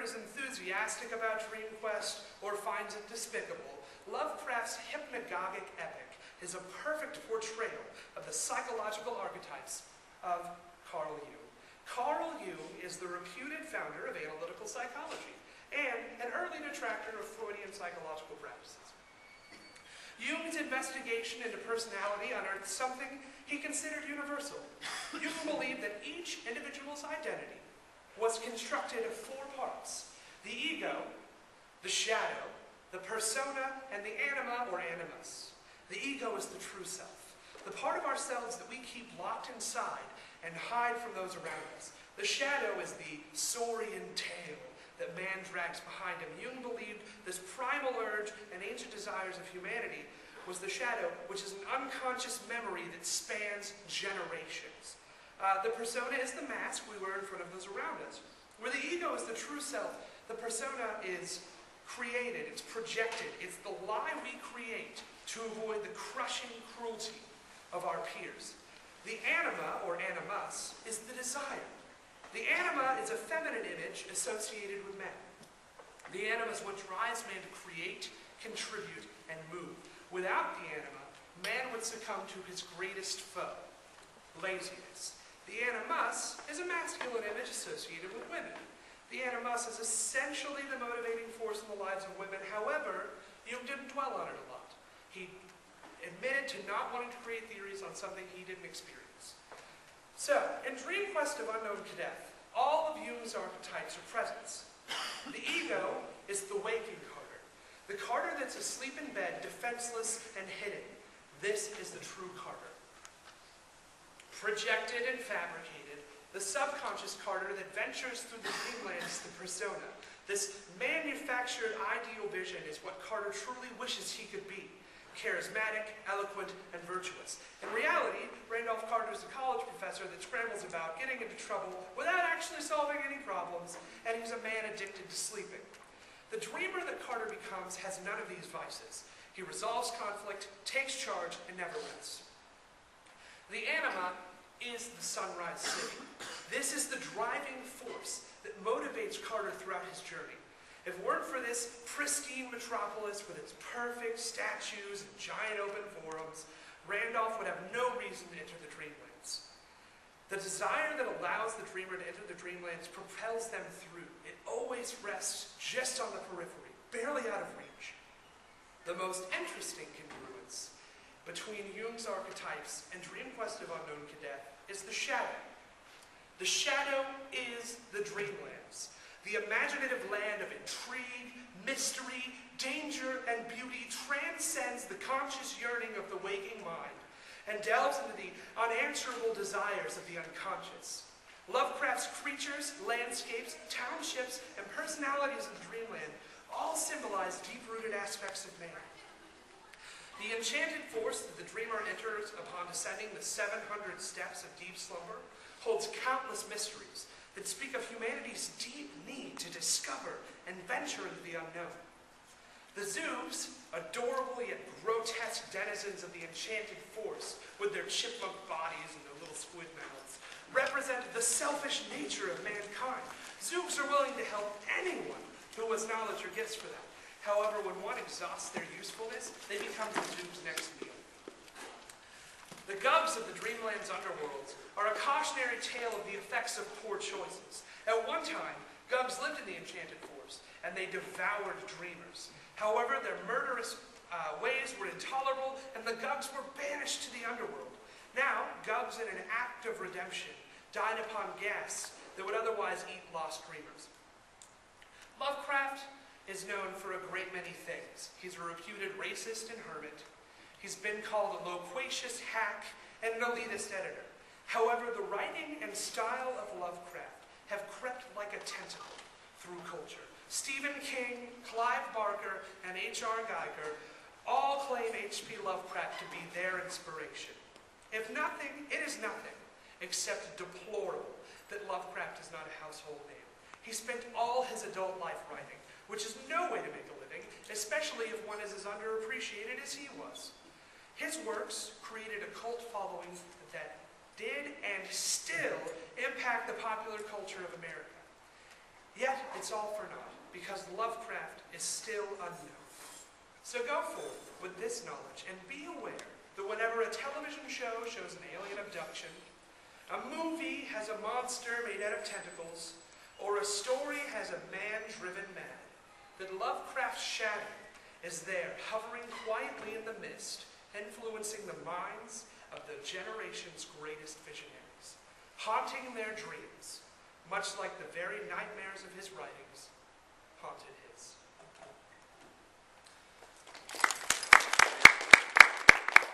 is enthusiastic about DreamQuest or finds it despicable, Lovecraft's hypnagogic epic is a perfect portrayal of the psychological archetypes of Carl Jung. Carl Jung is the reputed founder of analytical psychology and an early detractor of Freudian psychological practices. Jung's investigation into personality unearthed something he considered universal. Jung believed that each individual's identity was constructed of four parts: the ego, the shadow, the persona, and the anima or animus. The ego is the true self, the part of ourselves that we keep locked inside and hide from those around us. The shadow is the saurian tail that man drags behind him. Jung believed this primal urge and ancient desires of humanity was the shadow, which is an unconscious memory that spans generations. The persona is the mask we wear in front of those around us. Where the ego is the true self, the persona is created, it's projected, it's the lie we create to avoid the crushing cruelty of our peers. The anima, or animus, is the desire. The anima is a feminine image associated with men. The anima is what drives man to create, contribute, and move. Without the anima, man would succumb to his greatest foe, laziness. The animus is a masculine image associated with women. The animus is essentially the motivating force in the lives of women. However, Jung didn't dwell on it a lot. He admitted to not wanting to create theories on something he didn't experience. So, in DreamQuest of Unknown Kadeth, all of Jung's archetypes are present. The ego is the waking Carter. The Carter that's asleep in bed, defenseless and hidden. This is the true Carter. Projected and fabricated, the subconscious Carter that ventures through the Dreamlands, the persona. This manufactured ideal vision is what Carter truly wishes he could be. Charismatic, eloquent, and virtuous. In reality, Randolph Carter is a college professor that scrambles about getting into trouble without actually solving any problems, and he's a man addicted to sleeping. The dreamer that Carter becomes has none of these vices. He resolves conflict, takes charge, and never rests. The anima is the sunrise city. This is the driving force that motivates Carter throughout his journey. If it weren't for this pristine metropolis with its perfect statues and giant open forums, Randolph would have no reason to enter the Dreamlands. The desire that allows the dreamer to enter the Dreamlands propels them through. It always rests just on the periphery, barely out of reach. The most interesting congruence between Jung's archetypes and DreamQuest of Unknown Kadeth is the shadow. The shadow is the Dreamlands. The imaginative land of intrigue, mystery, danger, and beauty transcends the conscious yearning of the waking mind and delves into the unanswerable desires of the unconscious. Lovecraft's creatures, landscapes, townships, and personalities of the dreamland all symbolize deep-rooted aspects of man. The enchanted force that the dreamer enters upon descending the 700 steps of deep slumber holds countless mysteries that speak of humanity's deep need to discover and venture into the unknown. The Zoobs, adorable yet grotesque denizens of the enchanted force with their chipmunk bodies and their little squid mouths, represent the selfish nature of mankind. Zoobs are willing to help anyone who has knowledge or gifts for them. However, when one exhausts their usefulness, they become the Zoob's next meal. The Gubs of the Dreamlands underworlds are a cautionary tale of the effects of poor choices. At one time, Gubs lived in the enchanted forest, and they devoured dreamers. However, their murderous ways were intolerable, and the Gubs were banished to the underworld. Now, Gubs, in an act of redemption, died upon guests that would otherwise eat lost dreamers. Lovecraft is known for a great many things. He's a reputed racist and hermit. He's been called a loquacious hack and an elitist editor. However, the writing and style of Lovecraft have crept like a tentacle through culture. Stephen King, Clive Barker, and H.R. Geiger all claim H.P. Lovecraft to be their inspiration. If nothing, it is nothing except deplorable that Lovecraft is not a household name. He spent all his adult life writing, which is no way to make a living, especially if one is as underappreciated as he was. His works created a cult following that did and still impact the popular culture of America. Yet, it's all for naught, because Lovecraft is still unknown. So go forth with this knowledge and be aware that whenever a television show shows an alien abduction, a movie has a monster made out of tentacles, or a story has a man driven mad, that Lovecraft's shadow is there, hovering quietly in the mist, influencing the minds of the generation's greatest visionaries, haunting their dreams, much like the very nightmares of his writings haunted his.